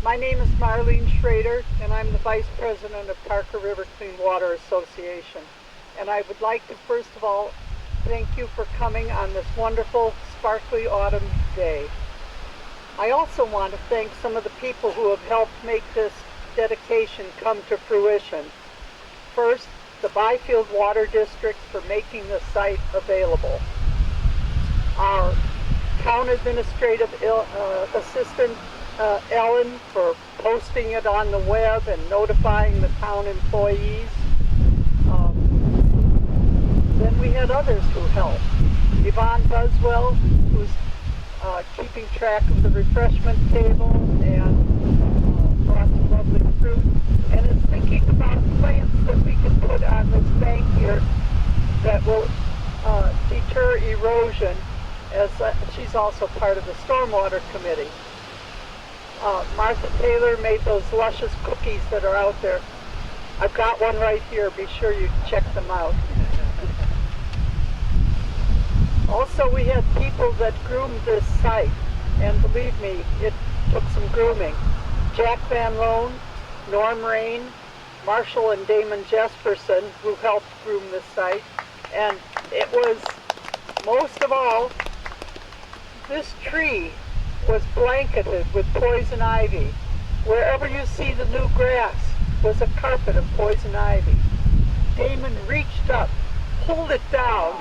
My name is Marlene Schrader, and I'm the Vice President of Parker River Clean Water Association. And I would like to first of all thank you for coming on this wonderful, sparkly autumn day. I also want to thank some of the people who have helped make this dedication come to fruition. First, the Byfield Water District for making the site available. Our Town Administrative Assistant Ellen for posting it on the web and notifying the town employees. Then we had others who helped. Yvonne Buswell, who's keeping track of the refreshment table and brought some lovely fruit, and is thinking about plants that we can put on this bank here that will deter erosion, as she's also part of the Stormwater Committee. Martha Taylor made those luscious cookies that are out there. I've got one right here. Be sure you check them out. Also, we had people that groomed this site, and believe me, it took some grooming. Jack Van Loan, Norm Rain, Marshall and Damon Jesperson, who helped groom this site. And it was, most of all, this tree was blanketed with poison ivy. Wherever you see the new grass was a carpet of poison ivy. Damon reached up, pulled it down,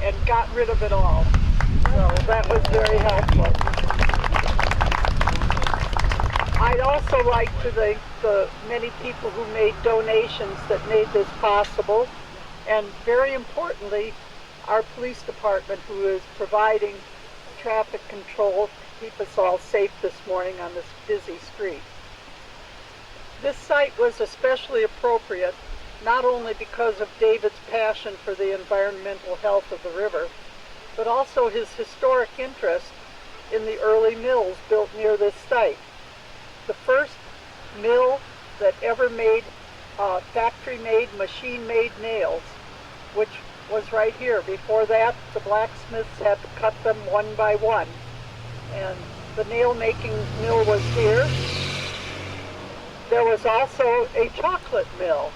and got rid of it all. So that was very helpful. I'd also like to thank the many people who made donations that made this possible, and very importantly, our police department, who is providing traffic control to keep us all safe this morning on this busy street. This site was especially appropriate not only because of David's passion for the environmental health of the river, but also his historic interest in the early mills built near this site. The first mill that ever made factory-made, machine-made nails, which was right here. Before that, the blacksmiths had to cut them one by one. And the nail-making mill was here. There was also a chocolate mill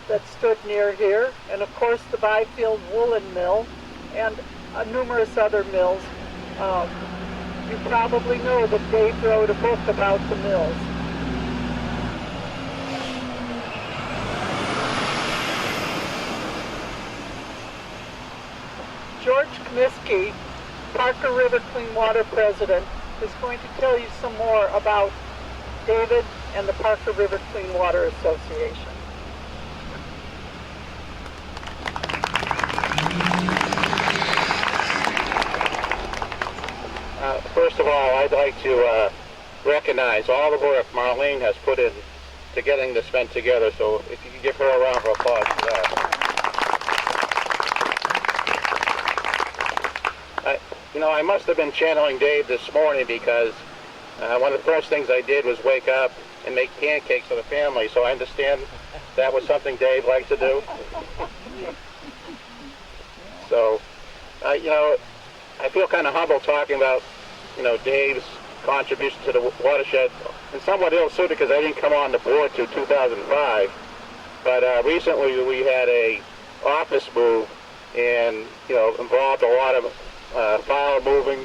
that stood near here, and of course the Byfield Woolen Mill, and numerous other mills. You probably know that Dave wrote a book about the mills. George Comiskey, Parker River Clean Water President, is going to tell you some more about David and the Parker River Clean Water Association. First of all, I'd like to recognize all the work Marlene has put in to getting this event together, so if you could give her a round of applause for that. I must have been channeling Dave this morning because one of the first things I did was wake up and make pancakes for the family, so I understand that was something Dave liked to do. So, I feel kind of humble talking about, Dave's contribution to the watershed, and somewhat ill-suited because I didn't come on the board till 2005. But recently we had a office move, and involved a lot of file moving,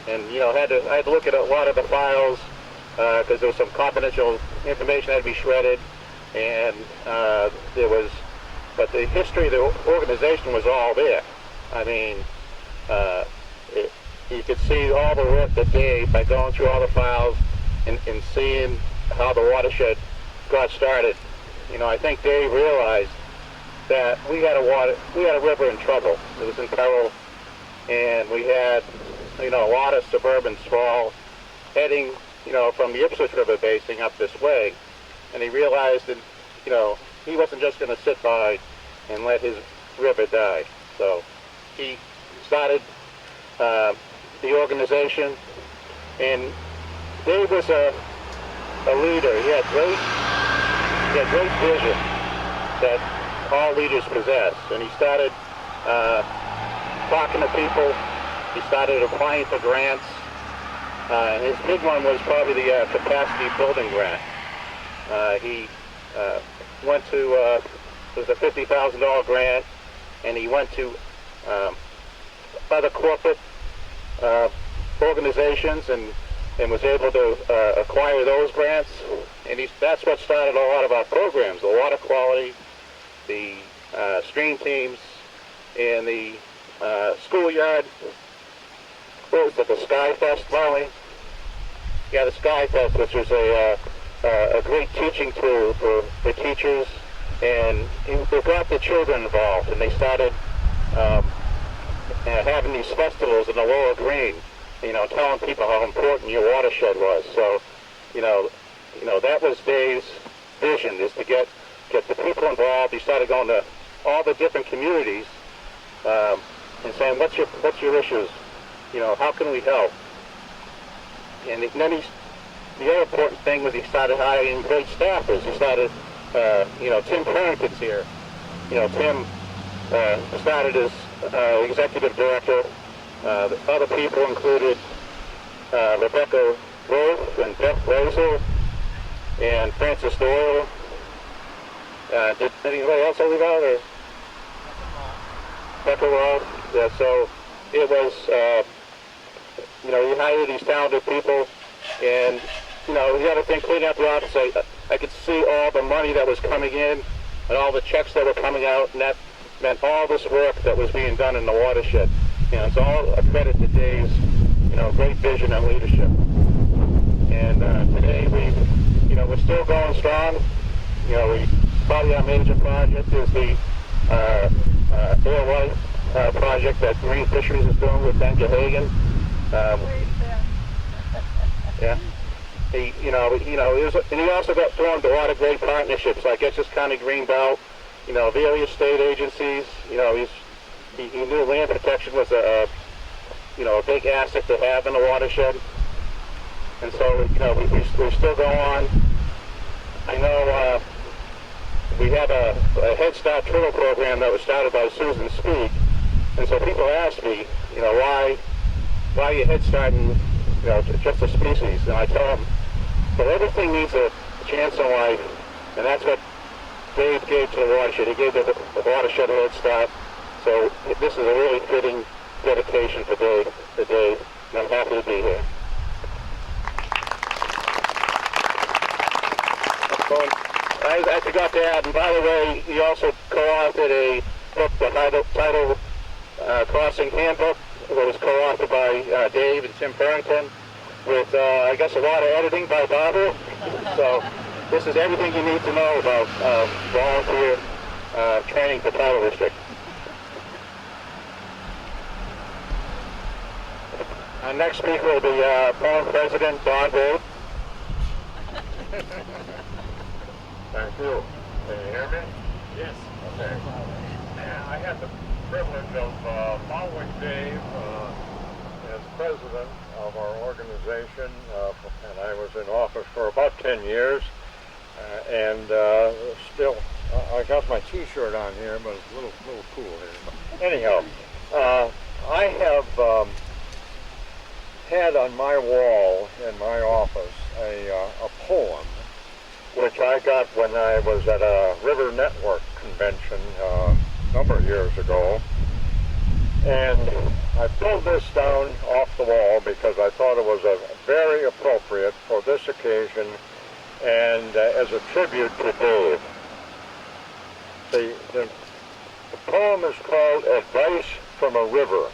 and I had to look at a lot of the files because there was some confidential information that had to be shredded, and but the history of the organization was all there. I mean, you could see all the work that Dave, by going through all the files and seeing how the watershed got started. I think Dave realized that we had a river in trouble. It was in peril, and we had, a lot of suburban sprawl heading, from the Ipswich River basin up this way, and he realized that, he wasn't just going to sit by and let his river die. So he started the organization, and Dave was a leader. He had great vision that all leaders possess, and he started talking to people. He started applying for grants, His big one was probably the capacity building grant. He went to, it was a $50,000 grant, and he went to other corporate organizations and was able to acquire those grants. And that's what started a lot of our programs, the water quality, the stream teams, and the schoolyard. What was it, the Sky Fest, Marley? Yeah, the Sky Fest, which was a great teaching tool for teachers, and they got the children involved, and they started having these festivals in the Lower Green, you know, telling people how important your watershed was. So, you know, that was Dave's vision, is to get the people involved. He started going to all the different communities and saying, what's your issues? You know, how can we help? And then the other important thing was he started hiring great staffers. He started, you know, Tim Carrington's here. You know, Tim started as executive director. The other people included Rebecca Roth and Beth Blazer and Francis Doyle. Did anybody else leave out? Or? Rebecca Roth. Yeah, so it was, you know, you hire these talented people, and, you know, the other thing, cleaning out the office, I could see all the money that was coming in and all the checks that were coming out, and that meant all this work that was being done in the watershed. You know, it's all a credit to Dave's, you know, great vision and leadership. And today we're still going strong. You know, probably our major project is the Air Life project that Marine Fisheries is doing with Ben Gahagan. Yeah. He also formed a lot of great partnerships, like Essex County Greenbelt, you know, various state agencies. You know, he knew land protection was a big asset to have in the watershed, and so, you know, we still go on. I know we have a Head Start turtle program that was started by Susan Speak, and so people ask me, you know, why are you Head Starting, you know, just a species? And I tell them, well, everything needs a chance in life, and that's what Dave gave to the watershed. He gave the watershed a Head Start. So this is a really fitting dedication for Dave today, and I'm happy to be here. I forgot to add, and by the way, he also co-authored a book, the Tidal Crossing Handbook. It was co-authored by Dave and Tim Farrington, with, I guess, a lot of editing by Barbara. So this is everything you need to know about volunteer training for Tidal District. Our next speaker will be former President Don Gold. Thank you. Can you hear me? Yes. Okay. I had the privilege of following Dave as president of our organization, and I was in office for about 10 years, and still, I got my T-shirt on here, but it's a little cool here. Anyhow, I have had on my wall in my office a poem which I got when I was at a River Network convention a number of years ago. And I pulled this down off the wall because I thought it was very appropriate for this occasion and as a tribute to Dave. The poem is called Advice from a River.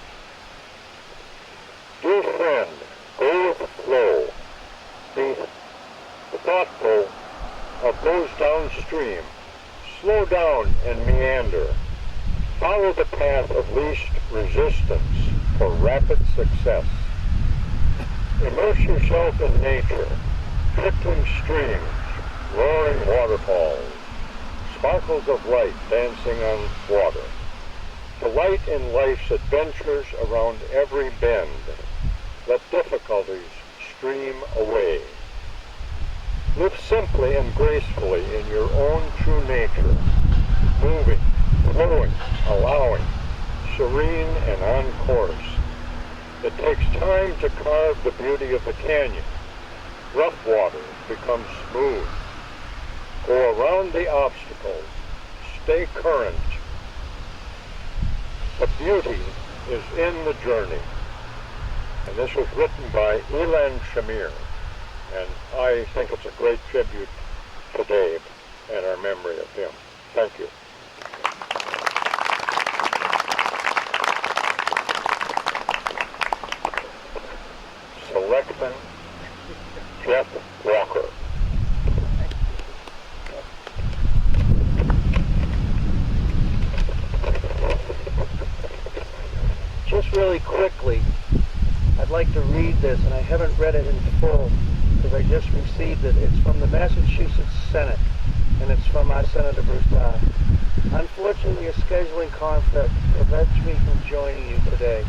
Dear friend, go with the flow. Be thoughtful of those downstream. Slow down and meander. Follow the path of least resistance for rapid success. Immerse yourself in nature, trickling streams, roaring waterfalls, sparkles of light dancing on water. Delight in life's adventures around every bend. Let difficulties stream away. Live simply and gracefully in your own true nature, moving, flowing, allowing, serene and on course. It takes time to carve the beauty of the canyon. Rough water becomes smooth. Go around the obstacles. Stay current. The beauty is in the journey. And this was written by Elan Shamir. And I think it's a great tribute to Dave and our memory of him. Thank you. Selectman Jeff Walker. Just really quickly, I'd like to read this, and I haven't read it in full because I just received it. It's from the Massachusetts Senate, and it's from our Senator Bruce Dyer. Unfortunately, a scheduling conflict prevents me from joining you today,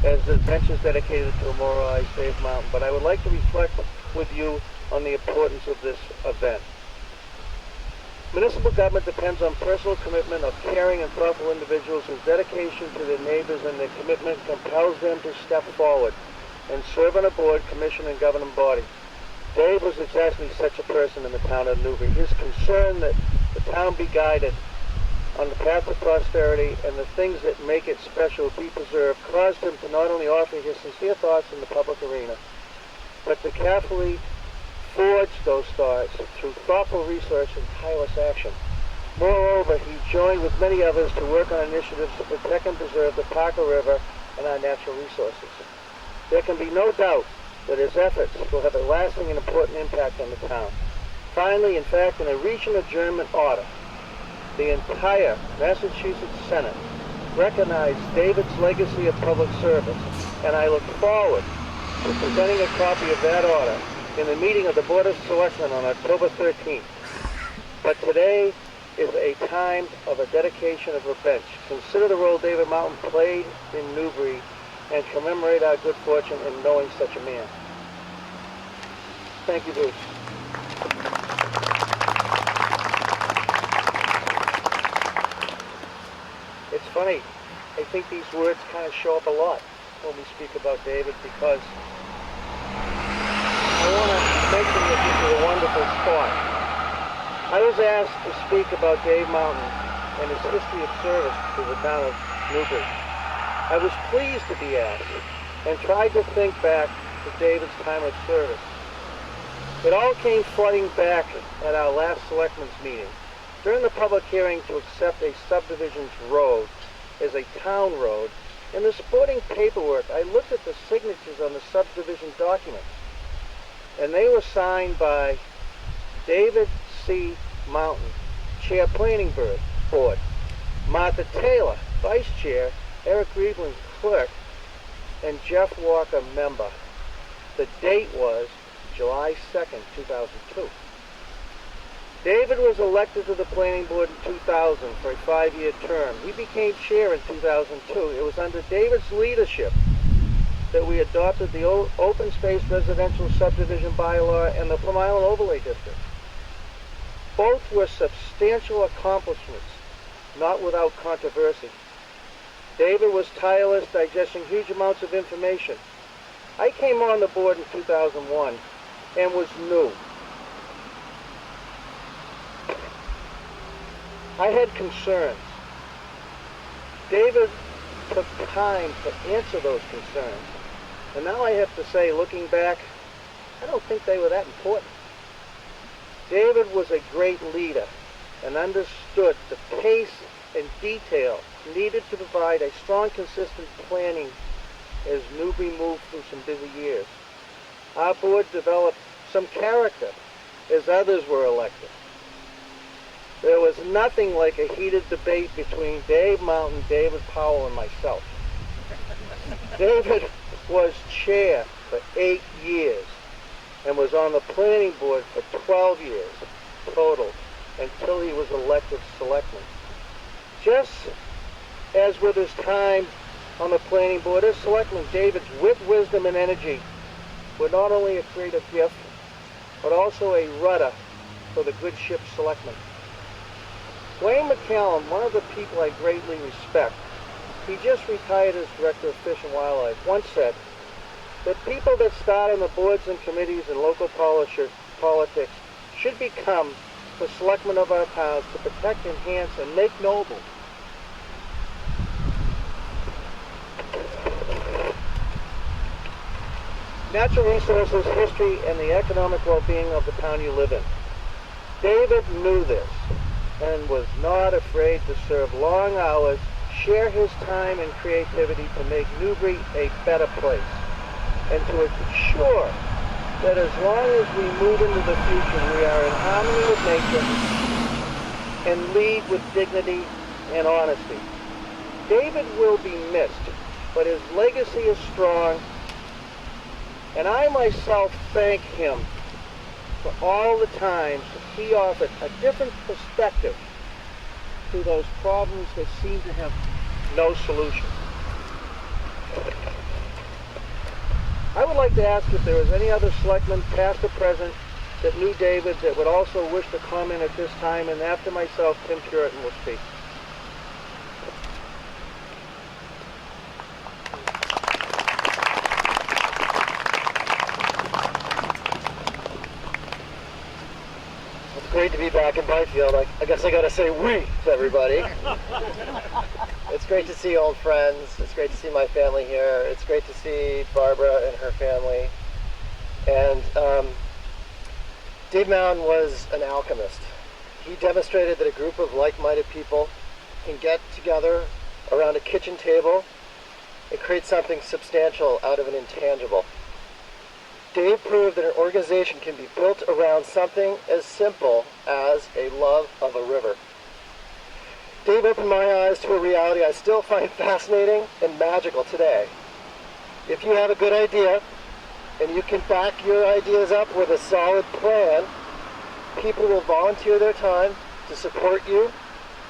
as the bench is dedicated to memorialize Dave Mountain, but I would like to reflect with you on the importance of this event. Municipal government depends on personal commitment of caring and thoughtful individuals whose dedication to their neighbors and their commitment compels them to step forward and serve on a board, commission, and governing body. Dave was exactly such a person in the town of Newbury. His concern that the town be guided on the path of prosperity and the things that make it special be preserved caused him to not only offer his sincere thoughts in the public arena, but to carefully forge those thoughts through thoughtful research and tireless action. Moreover, he joined with many others to work on initiatives to protect and preserve the Parker River and our natural resources. There can be no doubt that his efforts will have a lasting and important impact on the town. Finally, in fact, in a recent adjournment order, the entire Massachusetts Senate recognized David's legacy of public service, and I look forward to presenting a copy of that order in the meeting of the Board of Selectmen on October 13th. But today is a time of a dedication of a bench. Consider the role David Mountain played in Newbury and commemorate our good fortune in knowing such a man. Thank you, Bruce. It's funny, I think these words kind of show up a lot when we speak about David, because I want to mention that this is a wonderful spot. I was asked to speak about Dave Mountain and his history of service to the town of Newbury. I was pleased to be asked and tried to think back to David's time of service. It all came flooding back at our last selectmen's meeting. During the public hearing to accept a subdivision's road as a town road, in the supporting paperwork, I looked at the signatures on the subdivision documents, and they were signed by David C. Mountain, Chair Planning Board, Martha Taylor, Vice Chair, Eric Griebling, Clerk, and Jeff Walker, Member. The date was July 2nd, 2002. David was elected to the Planning Board in 2000 for a 5-year term. He became chair in 2002. It was under David's leadership that we adopted the Open Space Residential Subdivision Bylaw and the Plum Island Overlay District. Both were substantial accomplishments, not without controversy. David was tireless, digesting huge amounts of information. I came on the board in 2001 and was new. I had concerns. David took time to answer those concerns. And now I have to say, looking back, I don't think they were that important. David was a great leader and understood the pace and detail needed to provide a strong, consistent planning as Newbury moved through some busy years. Our board developed some character as others were elected. There was nothing like a heated debate between Dave Mountain, David Powell, and myself. David was chair for 8 years and was on the planning board for 12 years total until he was elected selectman. Just as with his time on the planning board as selectman, David's wit, wisdom, and energy were not only a creative gift, but also a rudder for the good ship selectman. Wayne McCallum, one of the people I greatly respect, he just retired as Director of Fish and Wildlife, once said, that people that start on the boards and committees and local politics should become the selectmen of our towns to protect, enhance, and make noble natural resources, history, and the economic well-being of the town you live in. David knew this and was not afraid to serve long hours, share his time and creativity to make Newbury a better place, and to ensure that as long as we move into the future, we are in harmony with nature and lead with dignity and honesty. David will be missed, but his legacy is strong, and I myself thank him for all the times he offered a different perspective to those problems that seem to have no solution. I would like to ask if there is any other selectman, past or present, that knew David that would also wish to comment at this time, and after myself, Tim Puritan will speak. It's great to be back in Byfield. I guess I gotta say we to everybody. It's great to see old friends. It's great to see my family here. It's great to see Barbara and her family. And Dave Mountain was an alchemist. He demonstrated that a group of like-minded people can get together around a kitchen table and create something substantial out of an intangible. Dave proved that an organization can be built around something as simple as a love of a river. Dave opened my eyes to a reality I still find fascinating and magical today. If you have a good idea and you can back your ideas up with a solid plan, people will volunteer their time to support you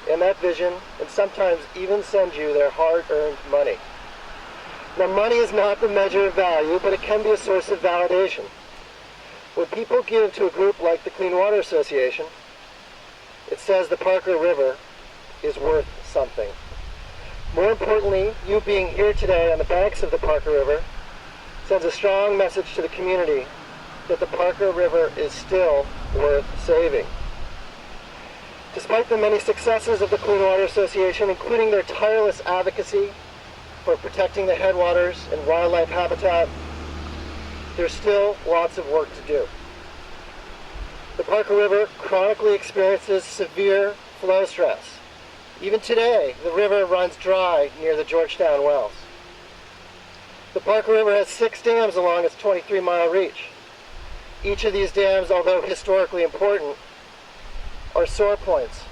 in that vision and sometimes even send you their hard-earned money. Now, money is not the measure of value, but it can be a source of validation. When people give to a group like the Clean Water Association, it says the Parker River is worth something. More importantly, you being here today on the banks of the Parker River sends a strong message to the community that the Parker River is still worth saving. Despite the many successes of the Clean Water Association, including their tireless advocacy for protecting the headwaters and wildlife habitat, there's still lots of work to do. The Parker River chronically experiences severe flow stress. Even today, the river runs dry near the Georgetown wells. The Parker River has 6 dams along its 23-mile reach. Each of these dams, although historically important, are sore points,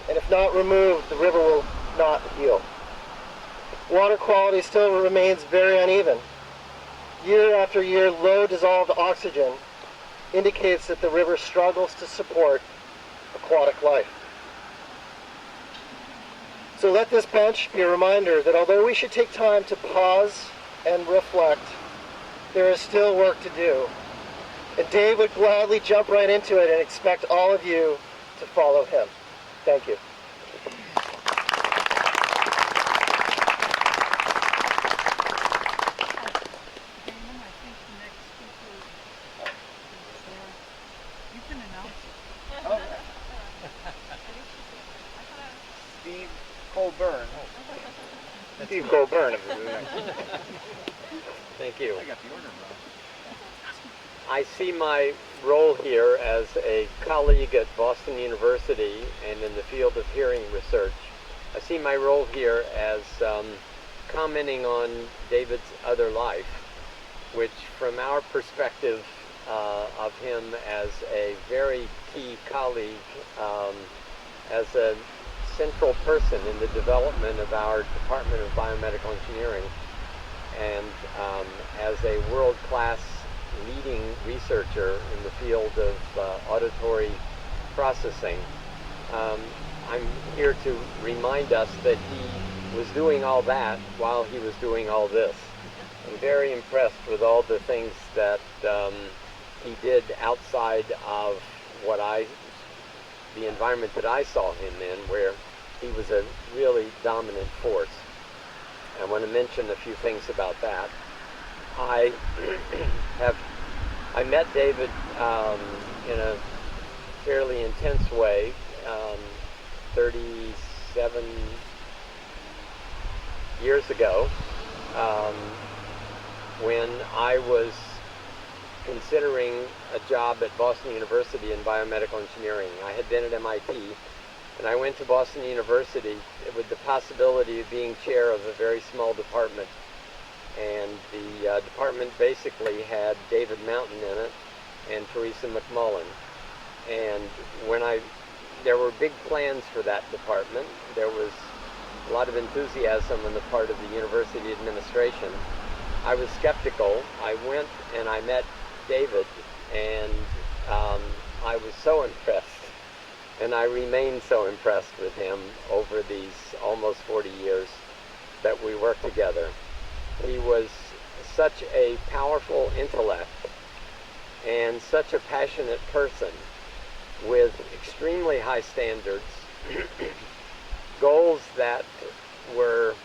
and if not removed, the river will not heal. Water quality still remains very uneven. Year after year, low dissolved oxygen indicates that the river struggles to support aquatic life. So let this bench be a reminder that although we should take time to pause and reflect, there is still work to do. And Dave would gladly jump right into it and expect all of you to follow him. Thank you. Steve Colburn. Steve Colburn is the next. Thank you. I see my role here as a colleague at Boston University and in the field of hearing research. I see my role here as commenting on David's other life, which from our perspective of him as a very key colleague, as a central person in the development of our Department of Biomedical Engineering, and as a world-class leading researcher in the field of auditory processing. I'm here to remind us that he was doing all that while he was doing all this. I'm very impressed with all the things that he did outside of the environment that I saw him in, where he was a really dominant force. I want to mention a few things about that. I I met David in a fairly intense way 37 years ago when I was considering a job at Boston University in biomedical engineering. I had been at MIT, and I went to Boston University with the possibility of being chair of a very small department. And the department basically had David Mountain in it and Teresa McMullen. And there were big plans for that department. There was a lot of enthusiasm on the part of the university administration. I was skeptical. I went and I met David, and I was so impressed. And I remained so impressed with him over these almost 40 years that we worked together. He was such a powerful intellect and such a passionate person with extremely high standards, goals that were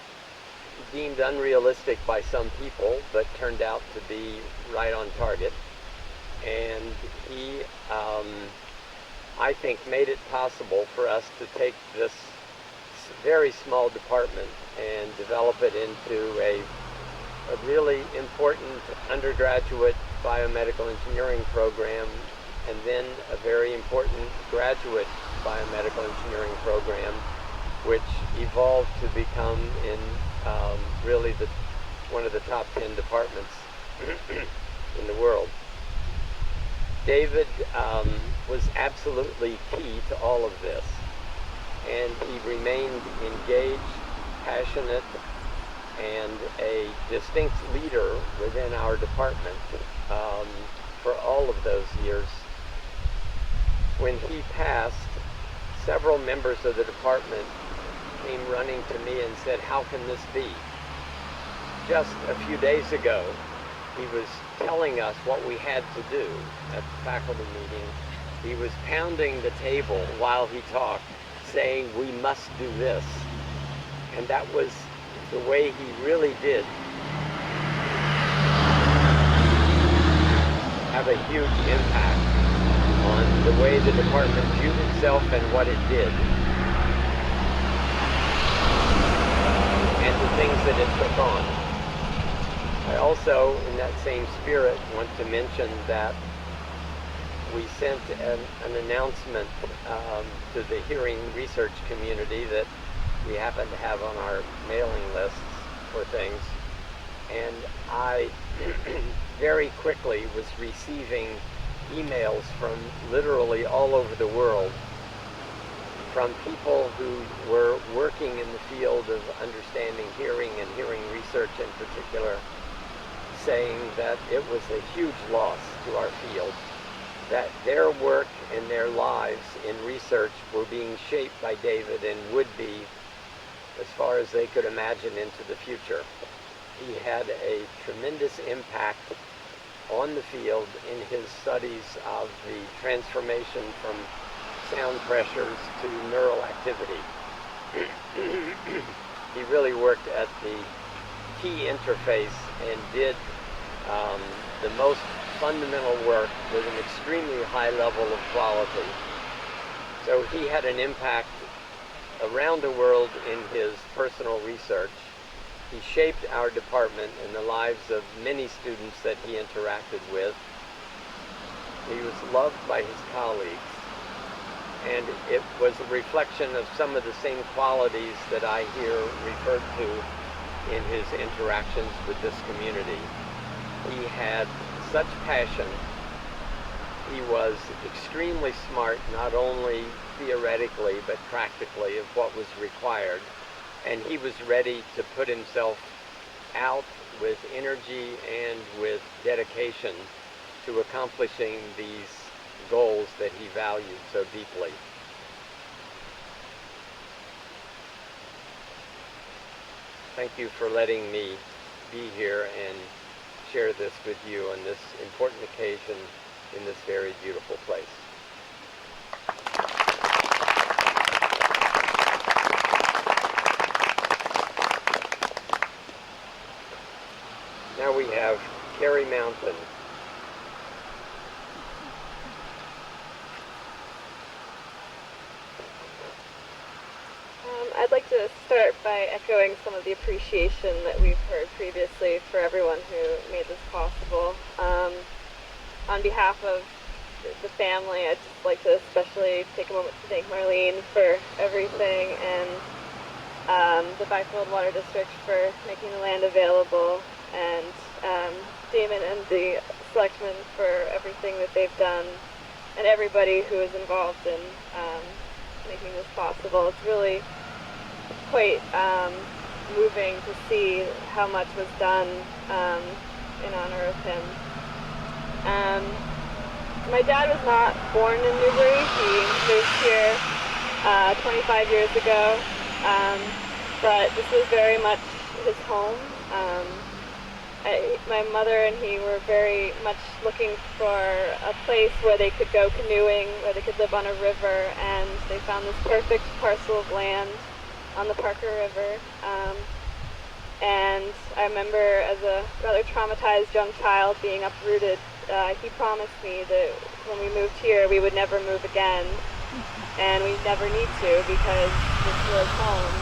deemed unrealistic by some people but turned out to be right on target. And he, I think, made it possible for us to take this very small department and develop it into a really important undergraduate biomedical engineering program, and then a very important graduate biomedical engineering program, which evolved to become in really one of the top 10 departments in the world. David was absolutely key to all of this, and he remained engaged, passionate, and a distinct leader within our department for all of those years. When he passed, several members of the department came running to me and said, "How can this be?" Just a few days ago, he was telling us what we had to do at the faculty meeting. He was pounding the table while he talked, saying, "We must do this." And that was the way he really did have a huge impact on the way the department viewed itself and what it did, and the things that it took on. I also, in that same spirit, want to mention that we sent an announcement to the hearing research community that we happen to have on our mailing lists for things. And I very quickly was receiving emails from literally all over the world from people who were working in the field of understanding hearing and hearing research in particular, saying that it was a huge loss to our field, that their work and their lives in research were being shaped by David and would be, as far as they could imagine, into the future. He had a tremendous impact on the field in his studies of the transformation from sound pressures to neural activity. He really worked at the key interface and did the most fundamental work with an extremely high level of quality. So he had an impact around the world in his personal research. He shaped our department and the lives of many students that he interacted with. He was loved by his colleagues, and it was a reflection of some of the same qualities that I hear referred to in his interactions with this community. He had such passion. He was extremely smart, not only theoretically, but practically, of what was required. And he was ready to put himself out with energy and with dedication to accomplishing these goals that he valued so deeply. Thank you for letting me be here and share this with you on this important occasion in this very beautiful place. Now we have Carey Mountain. I'd like to start by echoing some of the appreciation that we've heard previously for everyone who made this possible. On behalf of the family, I'd just like to especially take a moment to thank Marlene for everything, and the Byfield Water District for making the land available, and Damon and the selectmen for everything that they've done, and everybody who is involved in making this possible. It's really quite moving to see how much was done in honor of him. My dad was not born in Newbury. He moved here 25 years ago, but this was very much his home. My mother and he were very much looking for a place where they could go canoeing, where they could live on a river, and they found this perfect parcel of land on the Parker River. And I remember as a rather traumatized young child being uprooted. He promised me that when we moved here we would never move again, and we never need to, because this was home,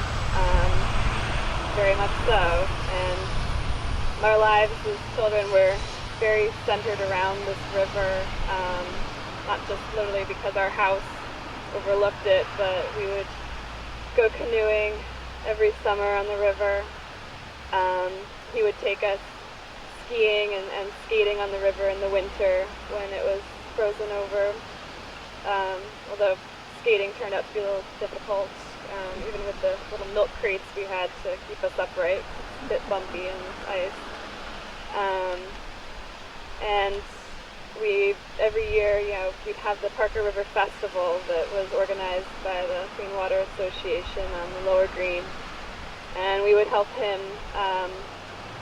very much so. And our lives as children were very centered around this river, not just literally because our house overlooked it, but we would go canoeing every summer on the river. He would take us skiing and skating on the river in the winter when it was frozen over, although skating turned out to be a little difficult, even with the little milk crates we had to keep us upright. It's a bit bumpy in ice. And every year, we'd have the Parker River Festival that was organized by the Clean Water Association on the Lower Green, and we would help him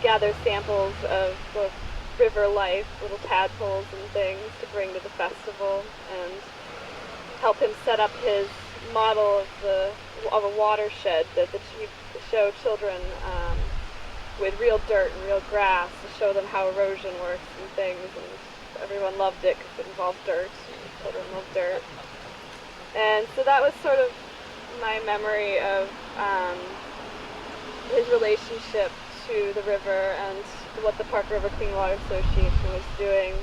gather samples of both river life, little tadpoles and things, to bring to the festival, and help him set up his model of a watershed that he'd show children with real dirt and real grass, to show them how erosion works and things. And everyone loved it because it involved dirt, and children love dirt. And so that was sort of my memory of his relationship to the river and what the Parker River Clean Water Association was doing.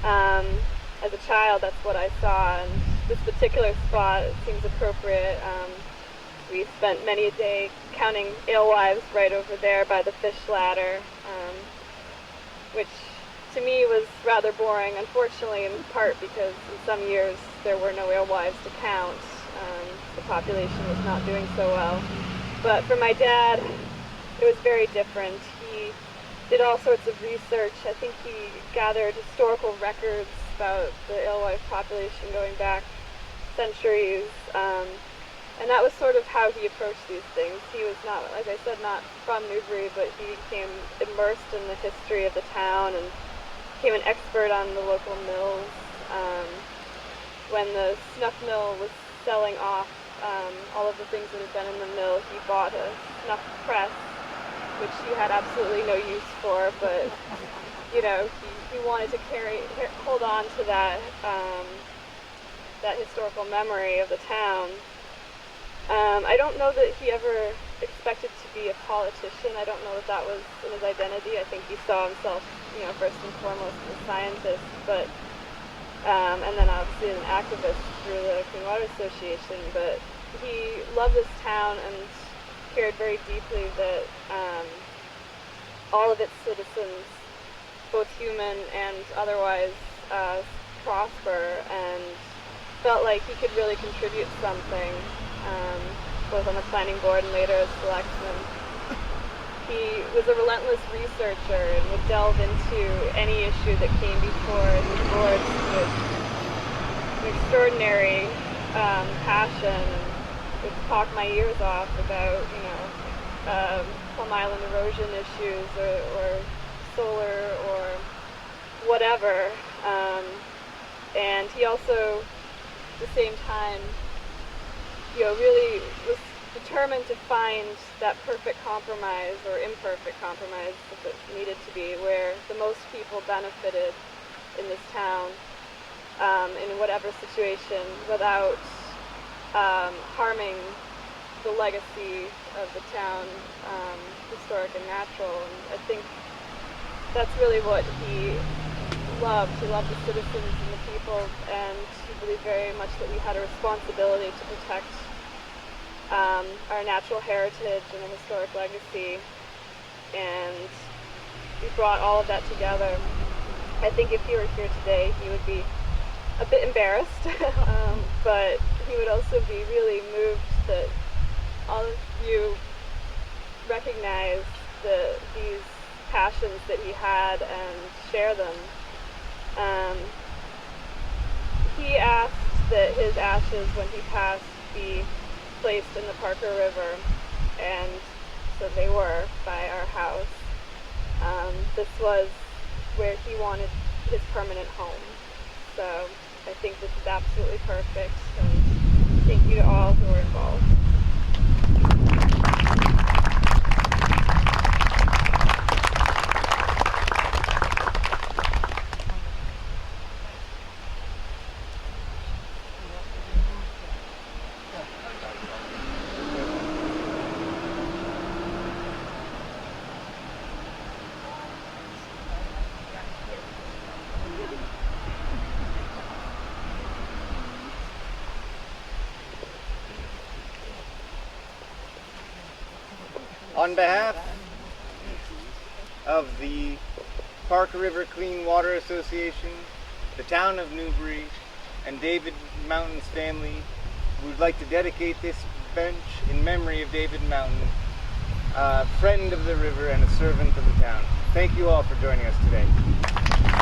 As a child, that's what I saw, and this particular spot, it seems appropriate. We spent many a day counting alewives right over there by the fish ladder, which to me was rather boring, unfortunately, in part because in some years there were no alewives to count. The population was not doing so well. But for my dad, it was very different. He did all sorts of research. I think he gathered historical records about the alewife population going back centuries. And that was sort of how he approached these things. He was not, like I said, not from Newbury, but he became immersed in the history of the town and became an expert on the local mills. When the snuff mill was selling off all of the things that had been in the mill, he bought a snuff press, which he had absolutely no use for, but he wanted to hold on to that that historical memory of the town. I don't know that he ever expected to be a politician. I don't know that that was in his identity. I think he saw himself, first and foremost as a scientist, but and then obviously an activist through the Clean Water Association. But he loved this town and cared very deeply that all of its citizens, both human and otherwise, prosper, and felt like he could really contribute something, both on the planning board and later as selectman. He was a relentless researcher and would delve into any issue that came before his boards with an extraordinary passion, and would talk my ears off about, Plum Island erosion issues or solar or whatever. And he also, at the same time, really was determined to find that perfect compromise, or imperfect compromise if it needed to be, where the most people benefited in this town in whatever situation without harming the legacy of the town, historic and natural. And I think that's really what he loved. He loved the citizens and the people, and he believed very much that we had a responsibility to protect our natural heritage and the historic legacy, and we brought all of that together. I think if he were here today, he would be a bit embarrassed, but he would also be really moved that all of you recognize these passions that he had and share them. He asked that his ashes, when he passed, be placed in the Parker River, and so they were by our house. This was where he wanted his permanent home. So I think this is absolutely perfect, and thank you to all who were involved. On behalf of the Parker River Clean Water Association, the town of Newbury, and David Mountain's family, we would like to dedicate this bench in memory of David Mountain, a friend of the river and a servant of the town. Thank you all for joining us today.